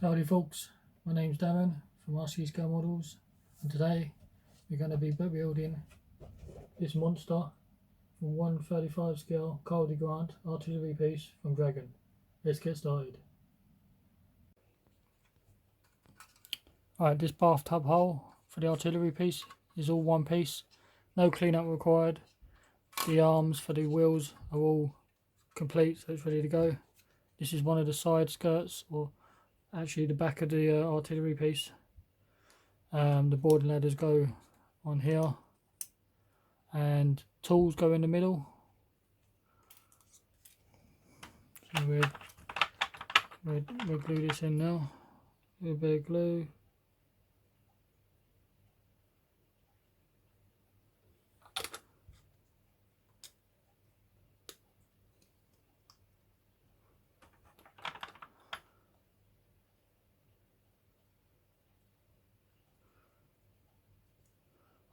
Howdy folks, my name's Darren from RC Scale Models, and today we're going to be building this monster from 1/35 scale Karl-Gerät artillery piece from Dragon. Let's get started. Alright, this bathtub hull for the artillery piece is all one piece, no cleanup required. The arms for the wheels are all complete, so it's ready to go. This is one of the side skirts, or actually the back of the artillery piece. The board and ladders go on here, and tools go in the middle. So we'll glue this in now. A little bit of glue.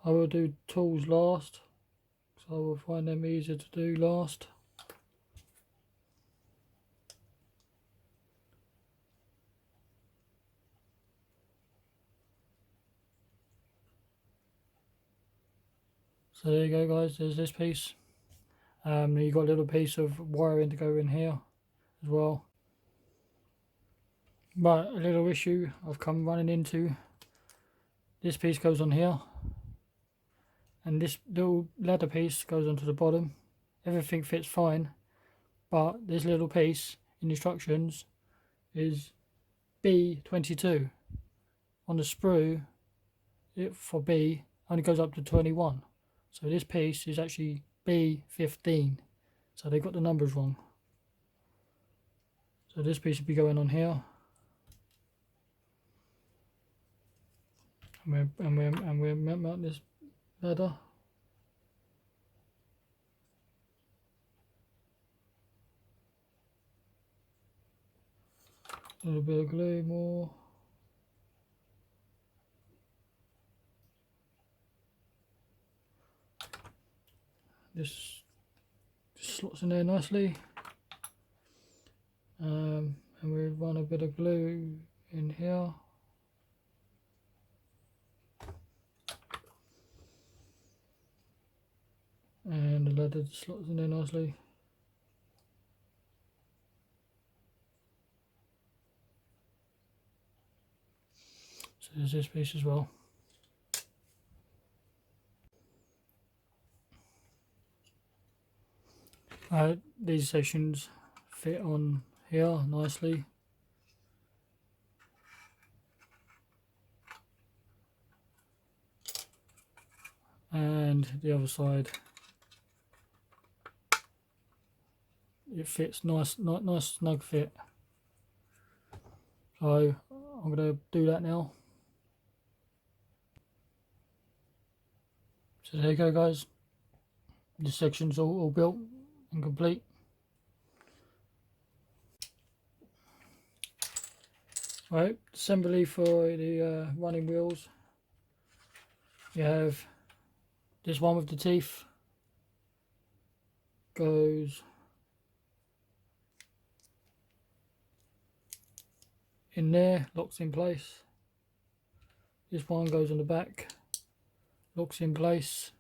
I will do tools last, so I will find them easier to do last. So there you go guys, there's this piece. You've got a little piece of wiring to go in here as well. But a little issue I've come running into, this piece goes on here, and this little ladder piece goes onto the bottom. Everything fits fine, but this little piece in instructions is B22. On the sprue, it for B only goes up to 21. So this piece is actually B15. So they got the numbers wrong. So this piece will be going on here. And we'll mount this ladder. A little bit of glue more. This slots in there nicely. And we run a bit of glue in here. And the ladder slots in there nicely. So there's this piece as well. These sections fit on here nicely. And the other side, it fits nice snug fit. So I'm going to do that now. So there you go guys, this section's all built and complete. Right, assembly for the running wheels. You have this one with the teeth, goes in there, locks in place. This one goes on the back, locks in place.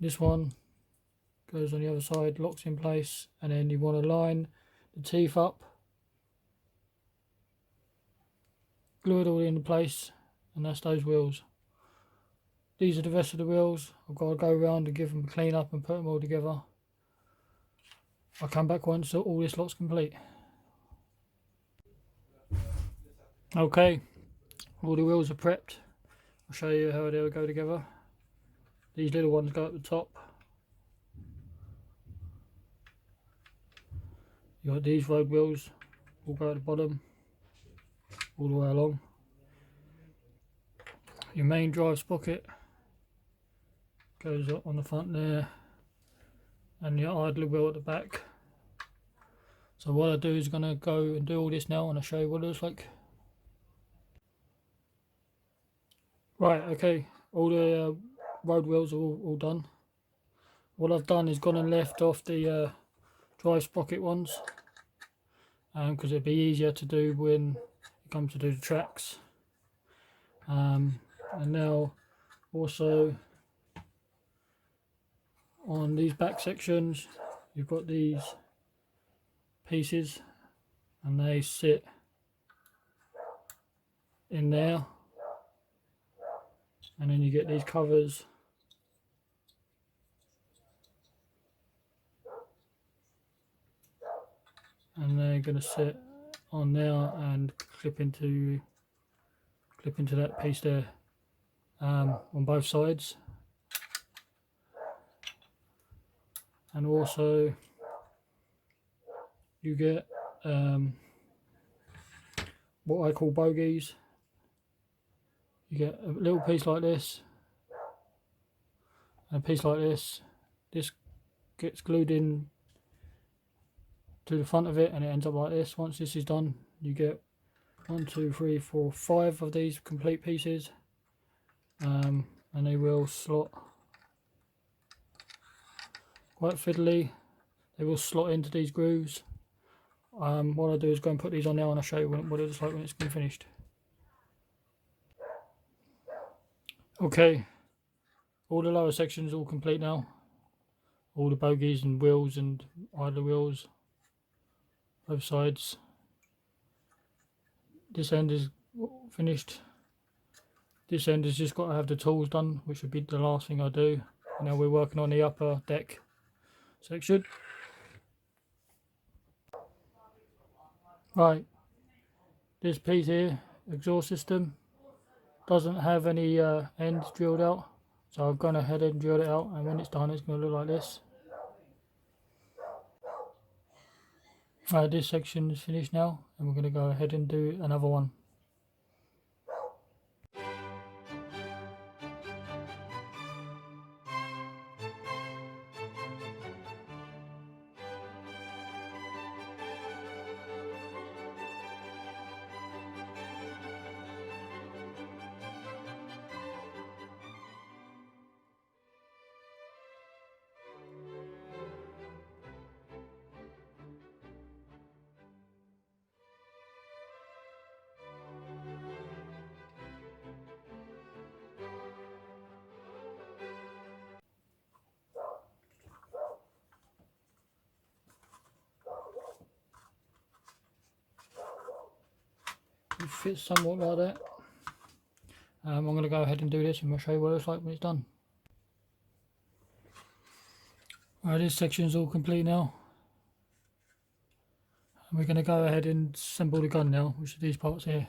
This one goes on the other side, locks in place, and then you want to line the teeth up, glue it all into place, and that's those wheels. These are the rest of the wheels. I've got to go around and give them a clean up and put them all together. I'll come back once all this lot's complete. Okay, all the wheels are prepped. I'll show you how they'll go together. These little ones go at the top. You got these road wheels, all go at the bottom, all the way along. Your main drive sprocket goes on the front there, and your idler wheel at the back. So what I do is going to go and do all this now, and I'll show you what it looks like. Right, okay, all the road wheels are all done. What I've done is gone and left off the drive sprocket ones, because it'd be easier to do when it comes to do the tracks. And now also on these back sections you've got these pieces and they sit in there, and then you get these covers and they're going to sit on there and clip into that piece there, on both sides. And also you get what I call bogies. You get a little piece like this and a piece like this. This gets glued in to the front of it and it ends up like this. Once this is done, you get 1, 2, 3, 4, 5 of these complete pieces, and they will slot quite fiddly. They will slot into these grooves. What I'll do is go and put these on now and I'll show you what it looks like when it's been finished. Okay, all the lower sections all complete now. All the bogies and wheels and idler wheels, both sides. This end is finished. This end has just got to have the tools done, which would be the last thing I do. And now we're working on the upper deck section. Right, this piece here, exhaust system, doesn't have any ends drilled out, so I've gone ahead and drilled it out, and when it's done it's going to look like this. Right, this section is finished now, and we're going to go ahead and do another one. It fits somewhat like that. I'm going to go ahead and do this and I'll show you what it looks like when it's done. Right, this section is all complete now. And we're going to go ahead and assemble the gun now, which are these parts here.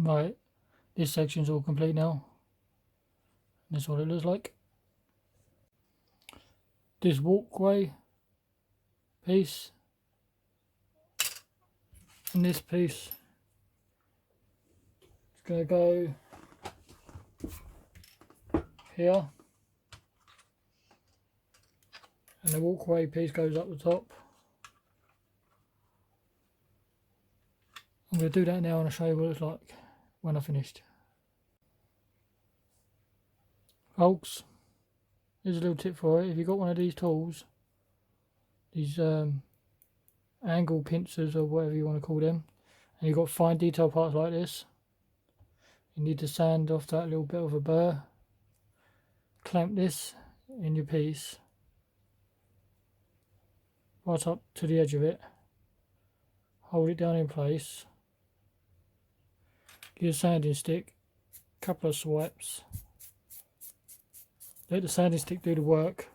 Right, this section's all complete now. That's what it looks like. This walkway piece and this piece is going to go here, and the walkway piece goes up the top. I'm going to do that now and I'll show you what it's like when I've finished. Folks, here's a little tip for it. If you've got one of these tools, these angle pincers or whatever you want to call them, and you've got fine detail parts like this, you need to sand off that little bit of a burr, clamp this in your piece right up to the edge of it, hold it down in place, give a sanding stick a couple of swipes, let the sanding stick do the work,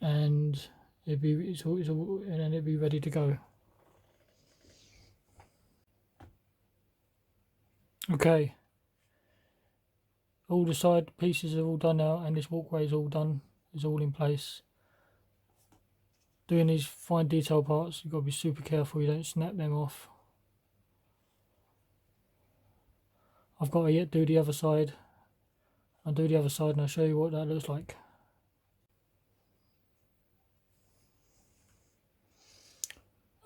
and and then it'll be ready to go. Okay, all the side pieces are all done now, and this walkway is all done, is all in place. Doing these fine detail parts, you've got to be super careful you don't snap them off. I've got to yet do the other side. I'll do the other side and I'll show you what that looks like.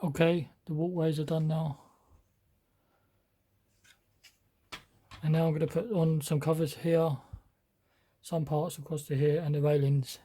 Okay, the walkways are done now. And now I'm going to put on some covers here, some parts across to here, and the railings.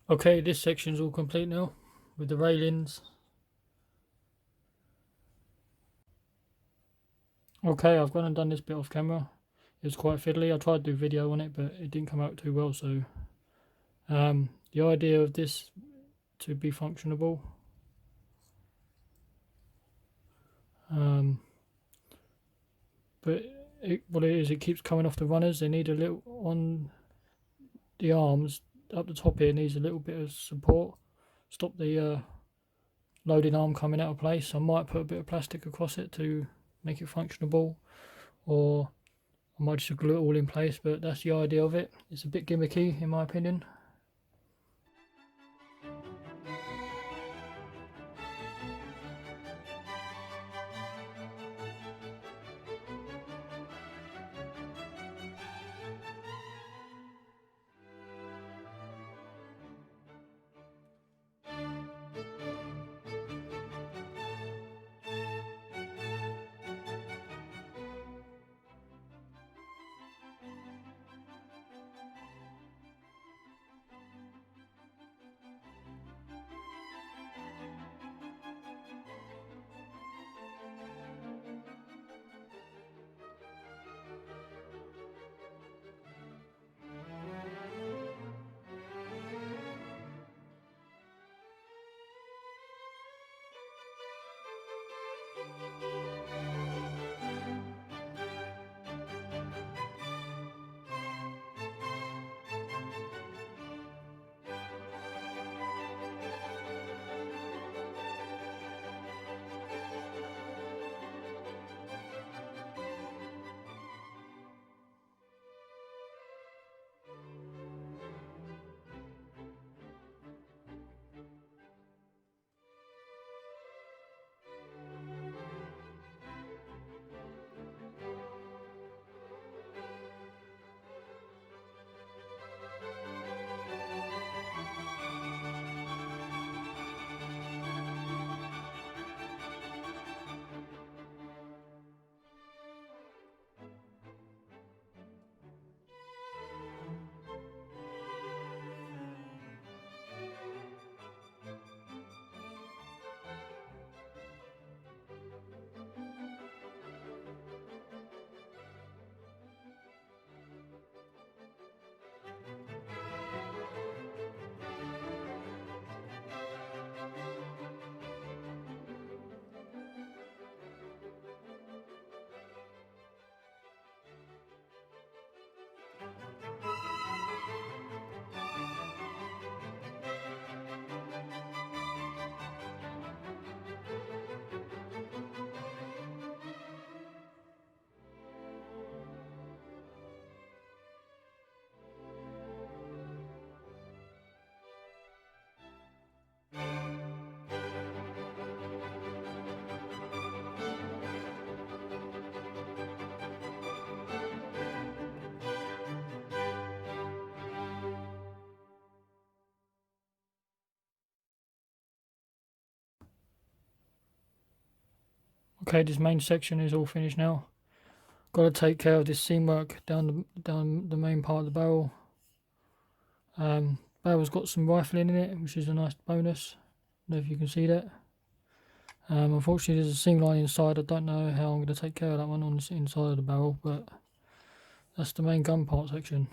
Okay, this section's all complete now with the railings. Okay, I've gone and done this bit off camera. It was quite fiddly. I tried to do video on it, but it didn't come out too well. So the idea of this to be functionable, but what it is, it keeps coming off the runners. They need a little on the arms up the top here, needs a little bit of support, stop the loading arm coming out of place. I might put a bit of plastic across it to make it functionable, or I might just glue it all in place, but that's the idea of it. It's a bit gimmicky in my opinion. Okay, this main section is all finished now. Got to take care of this seam work down the main part of the barrel. Barrel's got some rifling in it, which is a nice bonus. I don't know if you can see that. Unfortunately, there's a seam line inside. I don't know how I'm going to take care of that one on the inside of the barrel, but that's the main gun part section.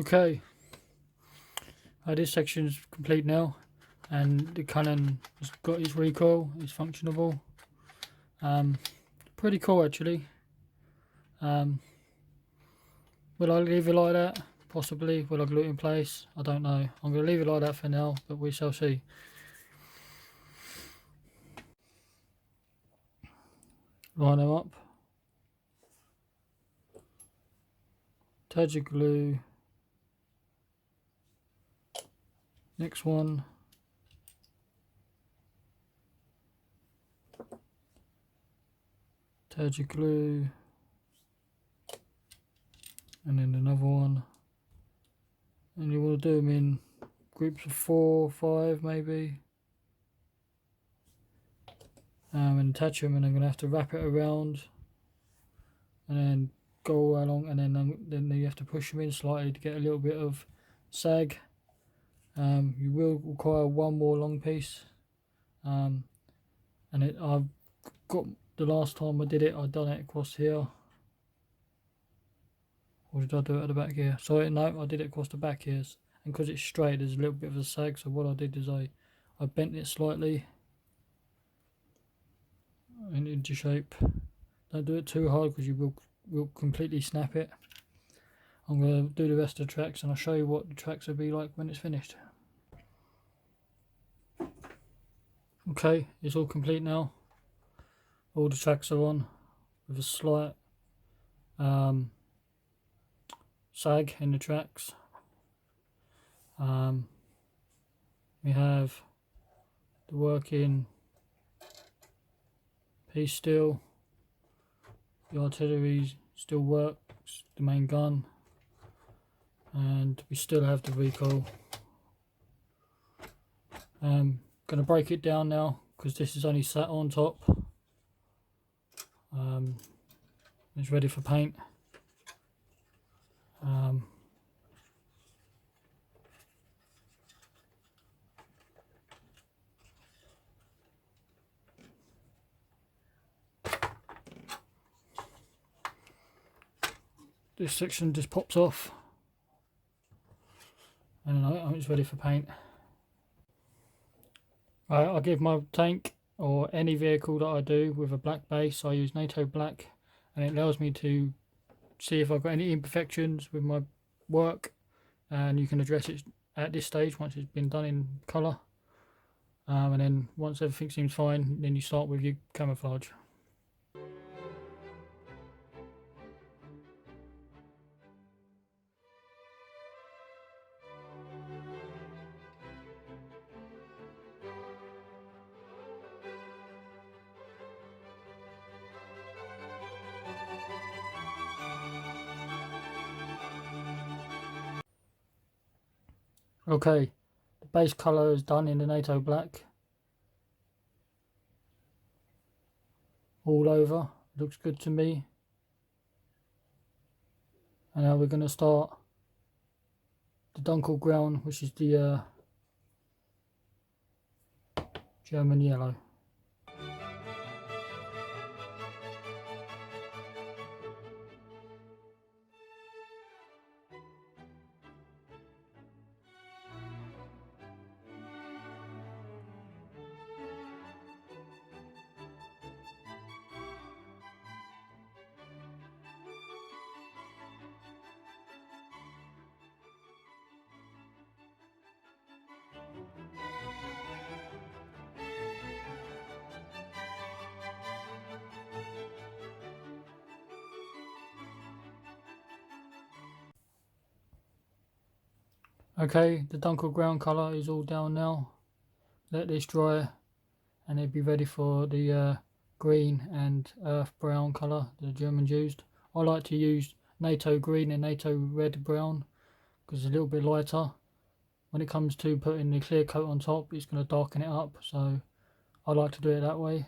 Okay, this section's complete now, and the cannon has got its recoil, it's functionable. Pretty cool actually. Will I leave it like that? Possibly. Will I glue it in place? I don't know. I'm going to leave it like that for now, but we shall see. Line them up. Attach your glue. Next one. Attach your glue. And then another one. And you want to do them in groups of 4, 5 maybe. And attach them, and I'm going to have to wrap it around. And then go along, and then you have to push them in slightly to get a little bit of sag. You will require one more long piece, and I've got, the last time I did it, I'd done it across here, or did I do it at the back here? Sorry, no, I did it across the back here, and because it's straight there's a little bit of a sag, so what I did is I bent it slightly into shape. Don't do it too hard because you will completely snap it. I'm going to do the rest of the tracks, and I'll show you what the tracks will be like when it's finished. Okay, it's all complete now. All the tracks are on with a slight sag in the tracks. We have the working piece still. The artillery still works, the main gun, and we still have the recoil. Going to break it down now because this is only sat on top. It's ready for paint. This section just pops off, and it's ready for paint. I give my tank or any vehicle that I do with a black base. I use NATO black, and it allows me to see if I've got any imperfections with my work, and you can address it at this stage once it's been done in colour. and then once everything seems fine, then you start with your camouflage. Okay, the base colour is done in the NATO black all over. Looks good to me. And now we're going to start the dunkelbraun, which is the German yellow. Okay, the dunkelbraun colour is all down now. Let this dry and it'll be ready for the green and earth brown colour the Germans used. I like to use NATO green and NATO red brown because it's a little bit lighter. When it comes to putting the clear coat on top, it's going to darken it up, so I like to do it that way.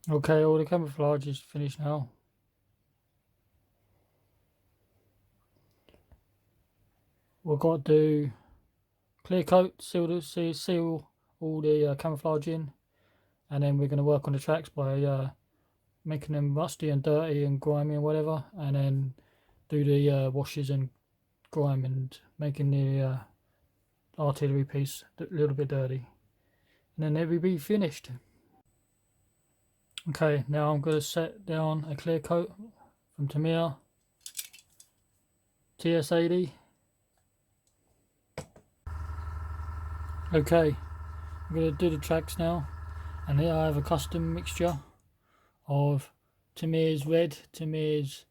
Okay, all the camouflage is finished now. We've got to do clear coat, seal all the camouflage in, and then we're going to work on the tracks by making them rusty and dirty and grimy and whatever, and then do the washes and grime and making the artillery piece a little bit dirty, and then they will be finished. Okay, now I'm going to set down a clear coat from Tamiya TS80. Okay, I'm going to do the tracks now. And here I have a custom mixture of Tamir's red, Tamir's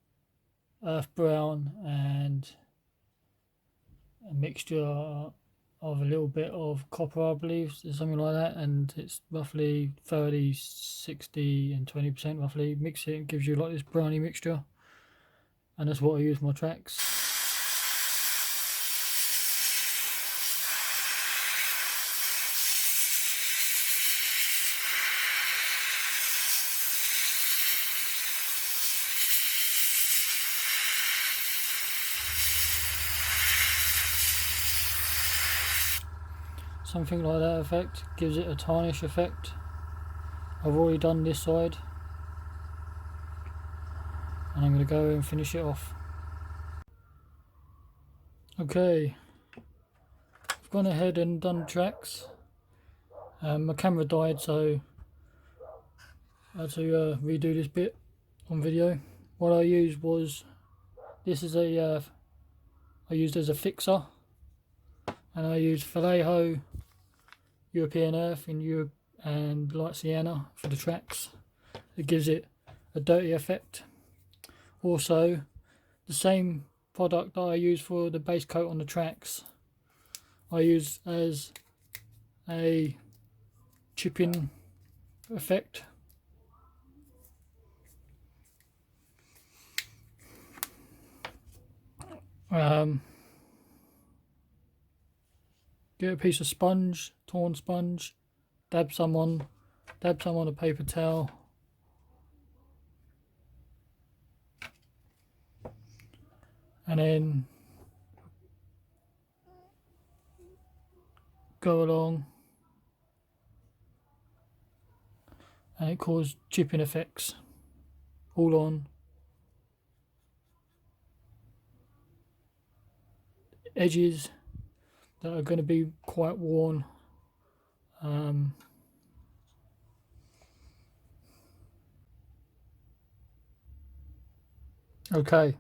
earth brown, and a mixture of a little bit of copper, I believe, something like that, and it's roughly 30, 60 and 20% roughly. Mix it, and gives you like this browny mixture, and that's what I use for my tracks. Something like that effect gives it a tarnish effect. I've already done this side, and I'm going to go and finish it off. Okay, I've gone ahead and done tracks. My camera died, so I had to redo this bit on video. What I used was, this is I used as a fixer, and I used Vallejo European Earth in Europe and light sienna for the tracks. It gives it a dirty effect. Also, the same product that I use for the base coat on the tracks, I use as a chipping effect. Get a piece of sponge, torn sponge, dab some on a paper towel, and then go along, and it causes chipping effects all on edges that are going to be quite worn. Okay,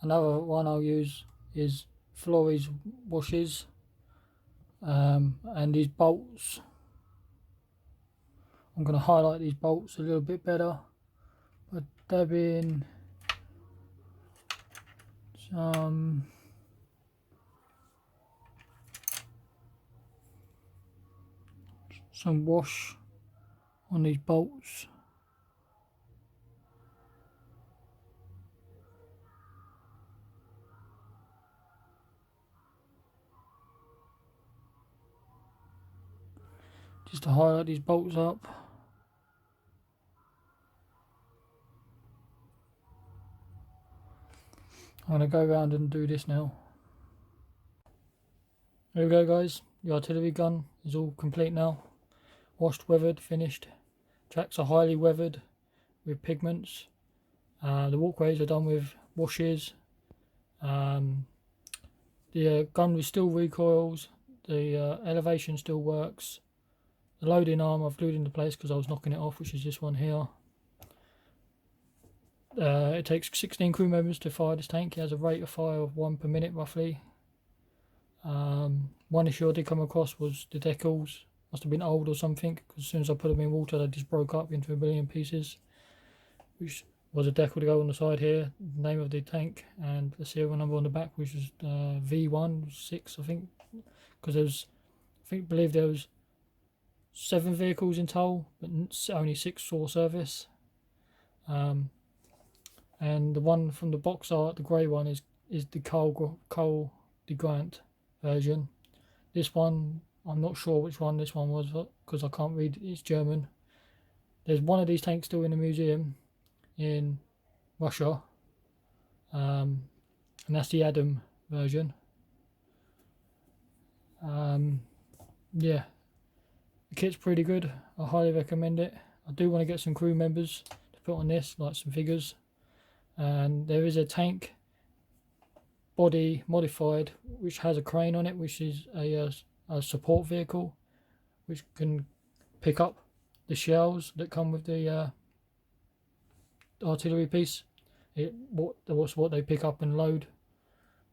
another one I'll use is Florey's washes, and these bolts. I'm going to highlight these bolts a little bit better by dabbing some wash on these bolts. Just to highlight these bolts up. I'm going to go around and do this now. There we go, guys. The artillery gun is all complete now. Washed, weathered, finished. Tracks are highly weathered with pigments. The walkways are done with washes. The gun still recoils. The elevation still works. The loading arm I've glued into place because I was knocking it off, which is this one here. It takes 16 crew members to fire this tank. It has a rate of fire of 1 per minute roughly. One issue I did come across was the decals. Must have been old or something, because as soon as I put them in water they just broke up into a million pieces, which was a decal to go on the side here, the name of the tank and the serial number on the back, which was V16 I think, because believe there was 7 vehicles in total but only 6 saw service. And the one from the box art, the grey one, is the Karl-Gerät version. This one, I'm not sure which one this one was because I can't read, it's German. There's one of these tanks still in the museum in Russia, and that's the Adam version. Yeah, the kit's pretty good. I highly recommend it. I do want to get some crew members to put on this, like some figures. And there is a tank body modified which has a crane on it, which is a support vehicle which can pick up the shells that come with the artillery piece. What's what they pick up and load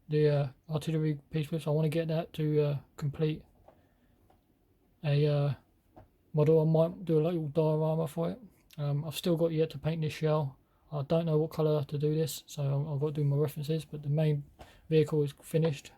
the artillery piece with. So I want to get that to complete a model. I might do a little diorama for it. I've still got yet to paint this shell. I don't know what colour to do this, so I've got to do my references, but the main vehicle is finished.